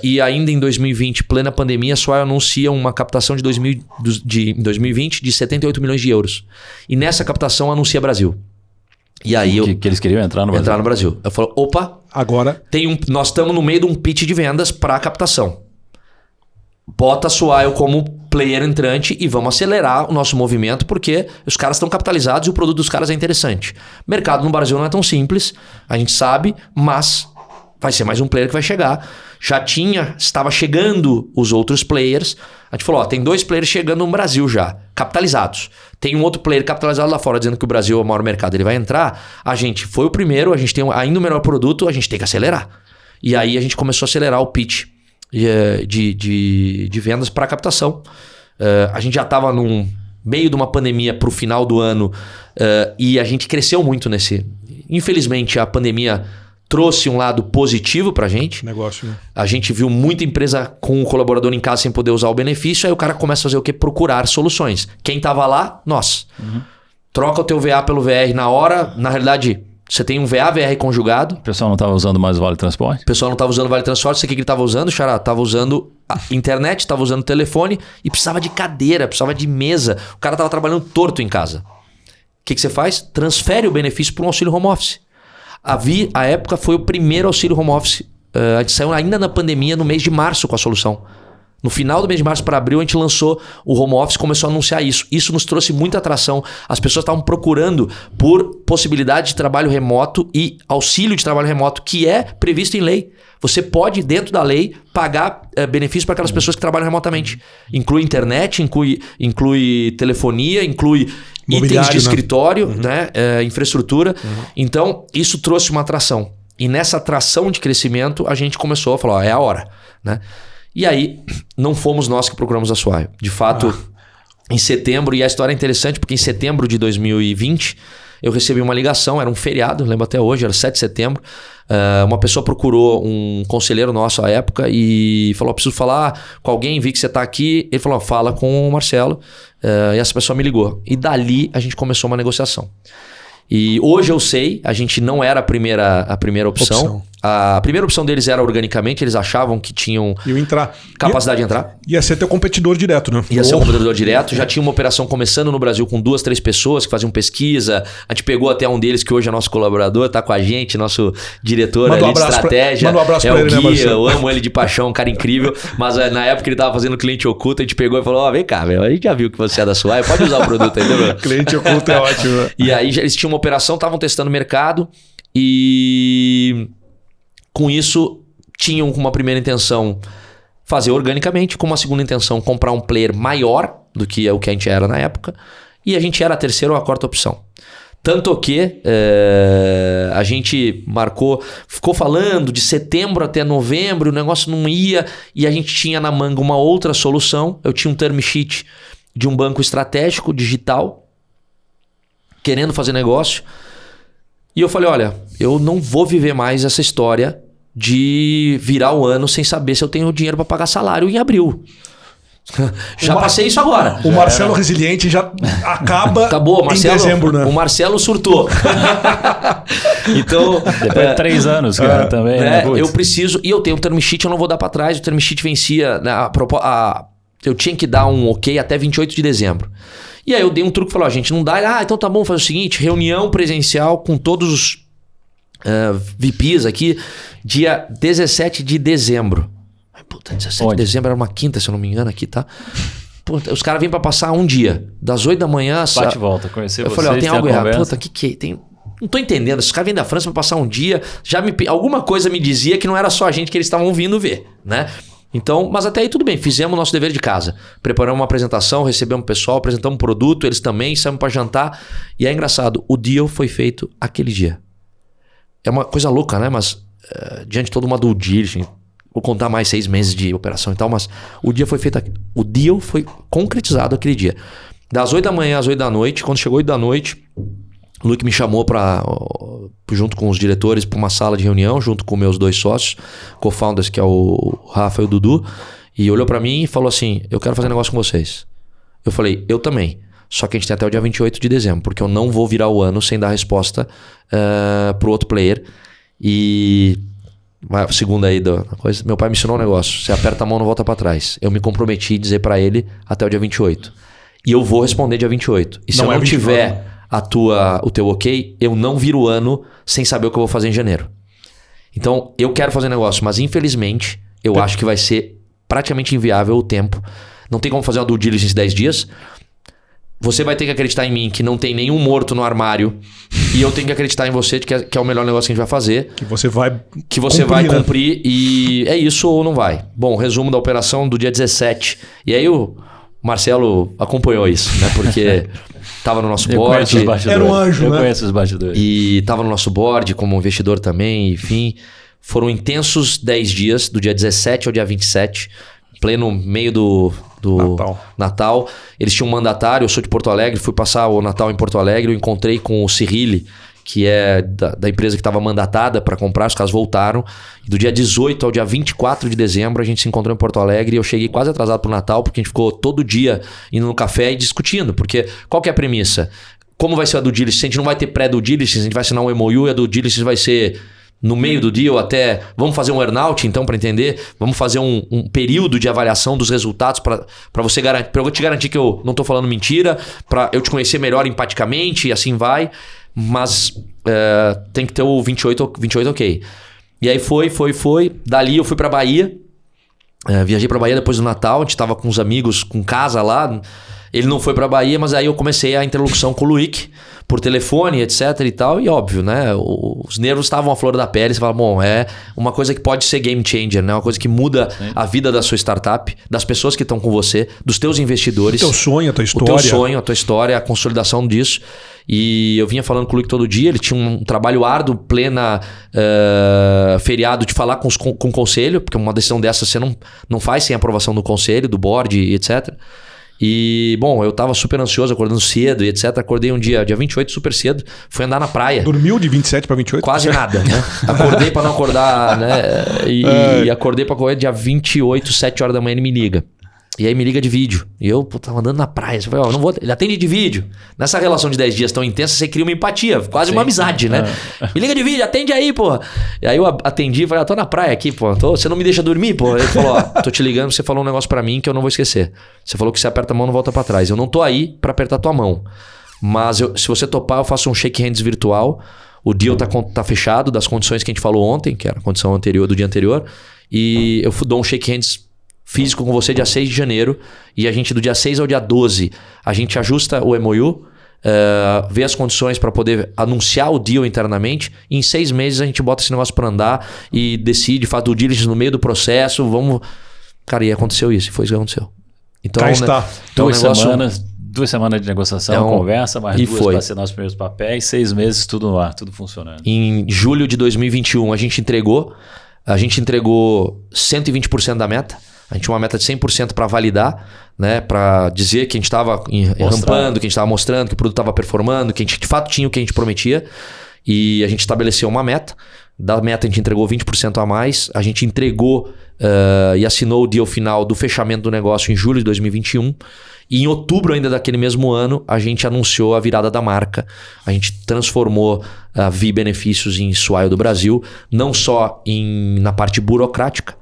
E ainda em 2020, plena pandemia, a Swile anuncia uma captação em 2020 de 78 milhões de euros. E nessa captação anuncia Brasil. E aí que eles queriam entrar no Brasil. Eu falo, opa, agora nós estamos no meio de um pitch de vendas para captação. Bota a Swile como player entrante e vamos acelerar o nosso movimento porque os caras estão capitalizados e o produto dos caras é interessante. O mercado no Brasil não é tão simples, a gente sabe, mas vai ser mais um player que vai chegar. Estava chegando os outros players. A gente falou, tem 2 players chegando no Brasil já, capitalizados. Tem um outro player capitalizado lá fora, dizendo que o Brasil é o maior mercado, ele vai entrar. A gente foi o primeiro, a gente tem ainda o melhor produto, a gente tem que acelerar. E aí a gente começou a acelerar o pitch de vendas para captação. A gente já estava no meio de uma pandemia para o final do ano e a gente cresceu muito nesse... Infelizmente, a pandemia... trouxe um lado positivo pra gente. Negócio, né? A gente viu muita empresa com o colaborador em casa sem poder usar o benefício, aí o cara começa a fazer o quê? Procurar soluções. Quem tava lá? Nós. Troca o teu VA pelo VR na hora. Na realidade, você tem um VA, VR conjugado. O pessoal não estava usando mais o Vale Transporte? O pessoal não estava usando o Vale Transporte. Você o que ele estava usando, Xará? Estava usando a internet, estava usando o telefone e precisava de cadeira, precisava de mesa. O cara estava trabalhando torto em casa. O que você faz? Transfere o benefício para um auxílio home office. A época foi o primeiro auxílio home office. A gente saiu ainda na pandemia, no mês de março com a solução. No final do mês de março para abril, a gente lançou o home office, começou a anunciar isso. Isso nos trouxe muita atração. As pessoas estavam procurando por possibilidade de trabalho remoto e auxílio de trabalho remoto, que é previsto em lei. Você pode, dentro da lei, pagar benefícios para aquelas pessoas que trabalham remotamente. Inclui internet, inclui telefonia, inclui itens de escritório, né? Infraestrutura. Então, isso trouxe uma atração. E nessa atração de crescimento, a gente começou a falar, é a hora, né? E aí, não fomos nós que procuramos a Swile. De fato, em setembro, e a história é interessante, porque em setembro de 2020, eu recebi uma ligação, era um feriado, lembro até hoje, era 7 de setembro. Uma pessoa procurou um conselheiro nosso à época e falou, preciso falar com alguém, vi que você está aqui. Ele falou, fala com o Marcelo. E essa pessoa me ligou. E dali a gente começou uma negociação. E hoje eu sei, a gente não era a primeira opção. A primeira opção deles era organicamente, eles achavam que tinham capacidade de entrar. Ia ser teu competidor direto, né? Ia ser um competidor direto. Já tinha uma operação começando no Brasil com 2, 3 pessoas que faziam pesquisa. A gente pegou até um deles que hoje é nosso colaborador, tá com a gente, nosso diretor ali de estratégia. Manda um abraço pra ele, Gui, né, eu amo ele de paixão, um cara incrível. Mas na época ele tava fazendo cliente oculto, a gente pegou e falou, vem cá, a gente já viu que você é da Swile, pode usar o produto aí, né? Cliente oculto é ótimo. Né? E aí eles tinham uma operação, estavam testando o mercado e... Com isso, tinham uma primeira intenção fazer organicamente, com uma segunda intenção comprar um player maior do que o que a gente era na época, e a gente era a terceira ou a quarta opção. Tanto que a gente ficou falando de setembro até novembro, o negócio não ia, e a gente tinha na manga uma outra solução. Eu tinha um term sheet de um banco estratégico digital, querendo fazer negócio, e eu falei, olha, eu não vou viver mais essa história de virar o ano sem saber se eu tenho dinheiro para pagar salário em abril. Já passei isso agora. O Marcelo Resiliente já acabou Marcelo, em dezembro, né? O Marcelo surtou. Então... Depois de 3 anos, cara, também. Né? Eu preciso... E eu tenho um term sheet, eu não vou dar para trás. O term sheet vencia... eu tinha que dar um ok até 28 de dezembro. E aí eu dei um truque e falei, gente, não dá. Então tá bom, faz o seguinte, reunião presencial com todos os VPs aqui, dia 17 de dezembro. Puta, 17 de dezembro era uma quinta, se eu não me engano, aqui, tá? Puta, os caras vêm pra passar um dia, das 8 da manhã... Bate e volta, conhecer vocês, falei, tem algo errado. Conversa. Puta, tem... Não tô entendendo, os caras vêm da França pra passar um dia, alguma coisa me dizia que não era só a gente que eles estavam vindo ver, né? Então, mas até aí tudo bem, fizemos o nosso dever de casa. Preparamos uma apresentação, recebemos o pessoal, apresentamos um produto, eles também, saímos pra jantar. E é engraçado, o deal foi feito aquele dia. É uma coisa louca, né? Mas diante de toda uma due diligence, vou contar mais 6 meses de operação e tal, mas o dia foi feito, o deal foi concretizado aquele dia. Das 8 da manhã às 8 da noite, quando chegou 8 da noite, o Luke me chamou junto com os diretores para uma sala de reunião, junto com meus 2 sócios, co-founders, que é o Rafa e o Dudu, e olhou para mim e falou assim, eu quero fazer negócio com vocês. Eu falei, eu também. Só que a gente tem até o dia 28 de dezembro, porque eu não vou virar o ano sem dar resposta pro outro player. E segunda aí da coisa, meu pai me ensinou um negócio, você aperta a mão, não volta para trás. Eu me comprometi a dizer para ele até o dia 28. E eu vou responder dia 28. E se eu não tiver o teu ok, eu não viro o ano sem saber o que eu vou fazer em janeiro. Então, eu quero fazer negócio, mas infelizmente, eu acho que vai ser praticamente inviável o tempo. Não tem como fazer uma due diligence em 10 dias. Você vai ter que acreditar em mim que não tem nenhum morto no armário. E eu tenho que acreditar em você que é o melhor negócio que a gente vai fazer. Que você vai cumprir. E é isso ou não vai. Bom, resumo da operação do dia 17. E aí o Marcelo acompanhou isso, né? Porque tava no nosso board. Era um anjo, né? Eu conheço os bastidores. E tava no nosso board como investidor também, enfim. Foram intensos 10 dias, do dia 17 ao dia 27. Pleno meio do Natal. Eles tinham um mandatário, eu sou de Porto Alegre, fui passar o Natal em Porto Alegre, eu encontrei com o Cyrille, que é da empresa que estava mandatada para comprar, os caras voltaram. E do dia 18 ao dia 24 de dezembro a gente se encontrou em Porto Alegre e eu cheguei quase atrasado pro Natal, porque a gente ficou todo dia indo no café e discutindo. Porque qual que é a premissa? Como vai ser a due diligence? A gente não vai ter pré-due diligence, a gente vai assinar um MOU e a due diligence vai ser no meio do deal até... Vamos fazer um earnout, então, para entender? Vamos fazer um período de avaliação dos resultados para você garantir, para eu te garantir que eu não estou falando mentira, para eu te conhecer melhor empaticamente e assim vai. Mas tem que ter o 28 ok. E aí foi. Dali eu fui para Bahia. Viajei para Bahia depois do Natal. A gente estava com uns amigos, com casa lá. Ele não foi para Bahia, mas aí eu comecei a interlocução com o Luick por telefone, etc e tal. E óbvio, né? Os nervos estavam à flor da pele. Você fala, bom, é uma coisa que pode ser game changer, né? Uma coisa que muda a vida da sua startup, das pessoas que estão com você, dos teus investidores. O teu sonho, a tua história. O teu sonho, a tua história, a consolidação disso. E eu vinha falando com o Luick todo dia. Ele tinha um trabalho árduo, plena feriado de falar com o conselho, porque uma decisão dessa você não faz sem aprovação do conselho, do board, etc. E, bom, eu tava super ansioso, acordando cedo e etc. Acordei um dia 28, super cedo. Fui andar na praia. Dormiu de 27 para 28? Quase nada, né? Acordei para não acordar, né? E acordei para correr dia 28, 7 horas da manhã ele me liga. E aí me liga de vídeo. E eu tava andando na praia. Eu falei, não vou... Ele atende de vídeo. Nessa relação de 10 dias tão intensa, você cria uma empatia. Quase uma amizade, né? Me liga de vídeo, atende aí, pô. E aí eu atendi e falei, tô na praia aqui, pô. Você não me deixa dormir, pô. Ele falou, tô te ligando, você falou um negócio pra mim que eu não vou esquecer. Você falou que você aperta a mão, não volta pra trás. Eu não tô aí pra apertar tua mão. Mas se você topar, eu faço um shake hands virtual. O deal tá fechado das condições que a gente falou ontem, que era a condição anterior do dia anterior. E eu dou um shake hands físico com você dia 6 de janeiro. E a gente, do dia 6 ao dia 12, a gente ajusta o MOU, vê as condições para poder anunciar o deal internamente. E em 6 meses a gente bota esse negócio para andar e decide, faz due diligence no meio do processo. Vamos... Cara, e aconteceu isso. E foi isso que aconteceu. Então, cá está. Então, 2 semanas de negociação, conversa, mais 2 para assinar os primeiros papéis, 6 meses, tudo no ar, tudo funcionando. Em julho de 2021, a gente entregou 120% da meta. A gente tinha uma meta de 100% para validar, né? Para dizer que a gente estava rampando, que a gente estava mostrando, que o produto estava performando, que a gente de fato tinha o que a gente prometia. E a gente estabeleceu uma meta. Da meta a gente entregou 20% a mais. A gente entregou e assinou o deal final do fechamento do negócio em julho de 2021. E em outubro ainda daquele mesmo ano, a gente anunciou a virada da marca. A gente transformou a Vi Benefícios em Swile do Brasil, não só na parte burocrática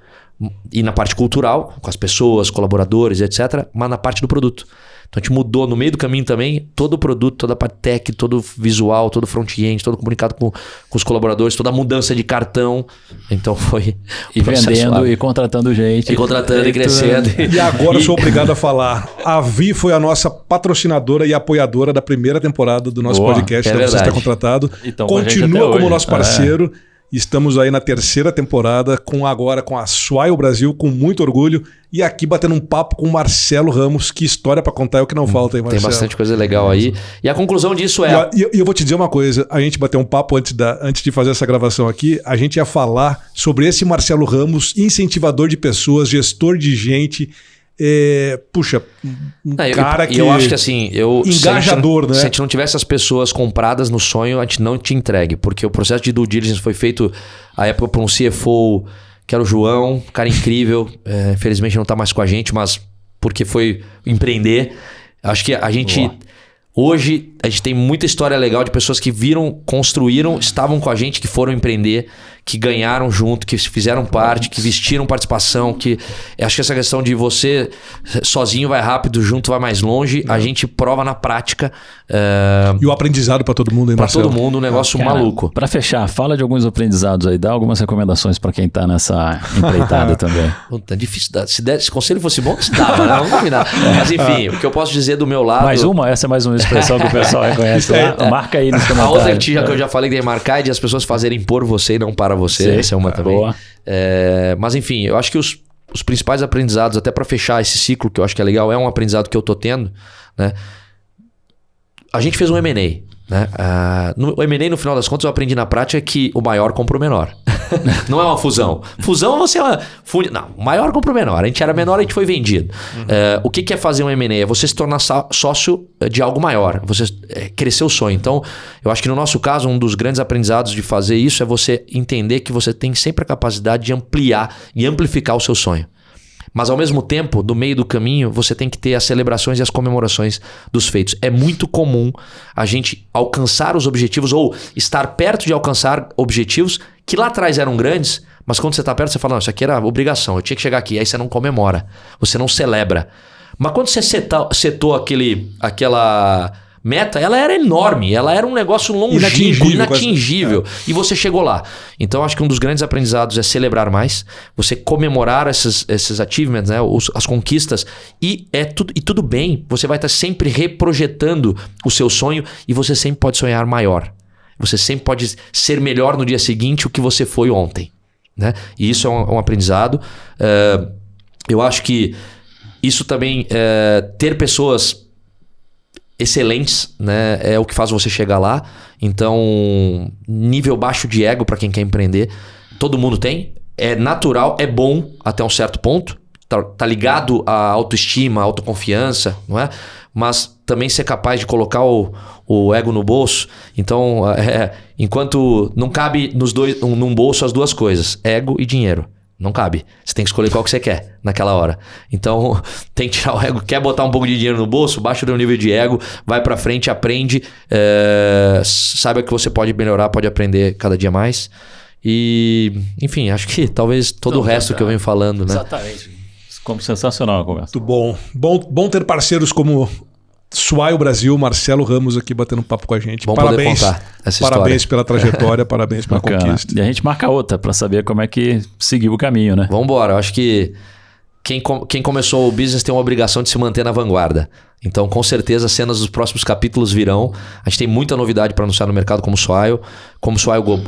e na parte cultural, com as pessoas, colaboradores, etc., mas na parte do produto. Então a gente mudou no meio do caminho também todo o produto, toda a parte tech, todo o visual, todo o front-end, todo o comunicado com os colaboradores, toda a mudança de cartão. Então foi... E vendendo e contratando gente. E contratando e crescendo. E agora eu sou obrigado a falar. A Vi foi a nossa patrocinadora e apoiadora da primeira temporada do nosso podcast. É você está contratado. Então, continua como nosso parceiro. Estamos aí na 3ª temporada, agora com a Swile Brasil, com muito orgulho. E aqui batendo um papo com o Marcelo Ramos. Que história para contar, é o que não falta aí, Marcelo. Tem bastante coisa legal aí. E a conclusão disso é... E eu vou te dizer uma coisa. A gente bateu um papo antes de fazer essa gravação aqui. A gente ia falar sobre esse Marcelo Ramos, incentivador de pessoas, gestor de gente... cara que... eu acho que assim... engajador, né? Se a gente não tivesse as pessoas compradas no sonho, a gente não te entregue. Porque o processo de due diligence foi feito, à época, por um CFO, que era o João, um cara incrível. Infelizmente não está mais com a gente, mas porque foi empreender. Acho que a gente... Hoje, a gente tem muita história legal de pessoas que viram, construíram, estavam com a gente, que foram empreender, que ganharam junto, que fizeram parte, que vestiram participação, que... Acho que essa questão de você sozinho vai rápido, junto vai mais longe, a gente prova na prática. E o aprendizado para todo mundo, hein, Para Marcelo? todo mundo, um negócio maluco. Para fechar, fala de alguns aprendizados aí, dá algumas recomendações para quem tá nessa empreitada também. Puta, é difícil. Se o conselho fosse bom, dava, né? Vamos combinar. Mas enfim, o que eu posso dizer do meu lado... Essa é mais uma expressão que o pessoal reconhece lá. Marca aí nos comentários. A outra que eu já falei que tem que marcar é de as pessoas fazerem por você e não para você. Sim, essa é uma também. Boa. Mas enfim, eu acho que os principais aprendizados, até para fechar esse ciclo, que eu acho que é legal, é um aprendizado que eu tô tendo, né? A gente fez um M&A. Né? O M&A, no final das contas, eu aprendi na prática que o maior compra o menor. Não é uma fusão. Fusão você é uma... Não, o maior compra o menor. A gente era menor, a gente foi vendido. O que é fazer um M&A? É você se tornar sócio de algo maior. Você crescer o sonho. Então, eu acho que no nosso caso, um dos grandes aprendizados de fazer isso é você entender que você tem sempre a capacidade de ampliar e amplificar o seu sonho. Mas ao mesmo tempo, no meio do caminho, você tem que ter as celebrações e as comemorações dos feitos. É muito comum a gente alcançar os objetivos ou estar perto de alcançar objetivos que lá atrás eram grandes, mas quando você está perto, você fala, não, isso aqui era obrigação, eu tinha que chegar aqui. Aí você não comemora, você não celebra. Mas quando você setou aquela meta, ela era enorme, ela era um negócio longínquo, inatingível. E você chegou lá. Então, acho que um dos grandes aprendizados é celebrar mais, você comemorar esses achievements, né? As conquistas, e tudo bem, você vai estar sempre reprojetando o seu sonho e você sempre pode sonhar maior. Você sempre pode ser melhor no dia seguinte o que você foi ontem. Né? E isso é um aprendizado. Eu acho que isso também, ter pessoas excelentes, né, é o que faz você chegar lá. Então, nível baixo de ego para quem quer empreender, todo mundo tem. É natural, é bom até um certo ponto. Tá ligado à autoestima, à autoconfiança, não é? Mas também ser capaz de colocar o ego no bolso. Então, enquanto não cabe num bolso as duas coisas, ego e dinheiro. Não cabe. Você tem que escolher qual que você quer naquela hora. Então, tem que tirar o ego. Quer botar um pouco de dinheiro no bolso? Baixa o teu nível de ego, vai pra frente, aprende. Saiba que você pode melhorar, pode aprender cada dia mais. E, enfim, acho que talvez todo o resto que eu venho falando, né? Exatamente. Como sensacional a conversa. Muito bom. Bom ter parceiros como Swile Brasil, Marcelo Ramos aqui batendo um papo com a gente. Bom Parabéns, poder contar essa parabéns história. pela trajetória, parabéns pela conquista. E a gente marca outra para saber como é que seguiu o caminho, né? Vamos embora. Eu acho que quem começou o business tem uma obrigação de se manter na vanguarda. Então, com certeza, cenas dos próximos capítulos virão. A gente tem muita novidade para anunciar no mercado como Swile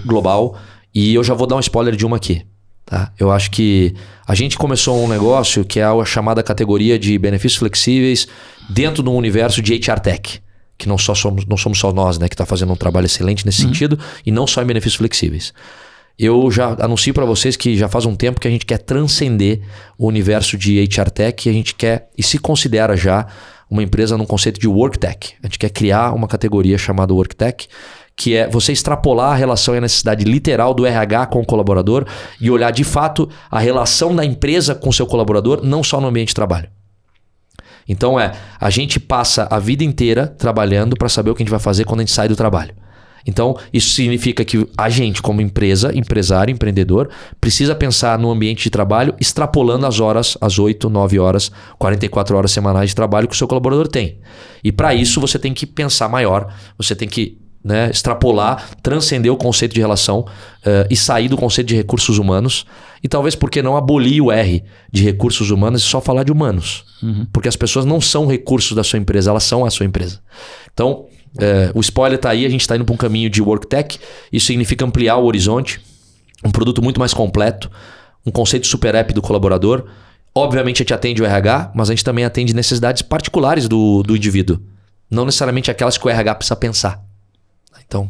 Global. E eu já vou dar um spoiler de uma aqui. Tá? Eu acho que a gente começou um negócio que é a chamada categoria de benefícios flexíveis dentro do universo de HR Tech. Que não somos só nós, né, que está fazendo um trabalho excelente nesse sentido, e não só em benefícios flexíveis. Eu já anuncio para vocês que já faz um tempo que a gente quer transcender o universo de HR Tech e a gente quer e se considera já uma empresa num conceito de Work Tech. A gente quer criar uma categoria chamada Work Tech, que é você extrapolar a relação e a necessidade literal do RH com o colaborador e olhar de fato a relação da empresa com o seu colaborador, não só no ambiente de trabalho. Então a gente passa a vida inteira trabalhando para saber o que a gente vai fazer quando a gente sai do trabalho. Então, isso significa que a gente, como empresa, empresário, empreendedor, precisa pensar no ambiente de trabalho extrapolando as horas, as 8, 9 horas, 44 horas semanais de trabalho que o seu colaborador tem. E para isso você tem que pensar maior, você tem que extrapolar, transcender o conceito de relação e sair do conceito de recursos humanos. E talvez porque não abolir o R de recursos humanos e só falar de humanos. Porque as pessoas não são recursos da sua empresa, elas são a sua empresa. Então, o spoiler está aí, a gente está indo para um caminho de Work Tech. Isso significa ampliar o horizonte, um produto muito mais completo, um conceito super app do colaborador. Obviamente a gente atende o RH, mas a gente também atende necessidades particulares do indivíduo. Não necessariamente aquelas que o RH precisa pensar. Então,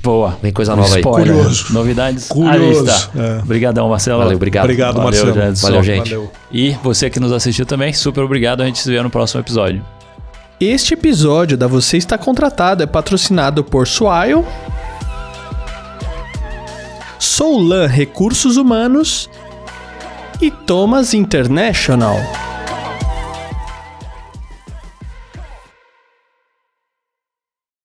boa. Vem coisa nova Spoiler. aí. Curioso. Novidades. Curioso. Obrigadão, Marcelo. Valeu, obrigado. Obrigado, Valeu, Marcelo. Jedson. Valeu, gente. Valeu. E você que nos assistiu também, super obrigado. A gente se vê no próximo episódio. Este episódio da Você Está Contratado é patrocinado por Swile, Soulan Recursos Humanos e Thomas International.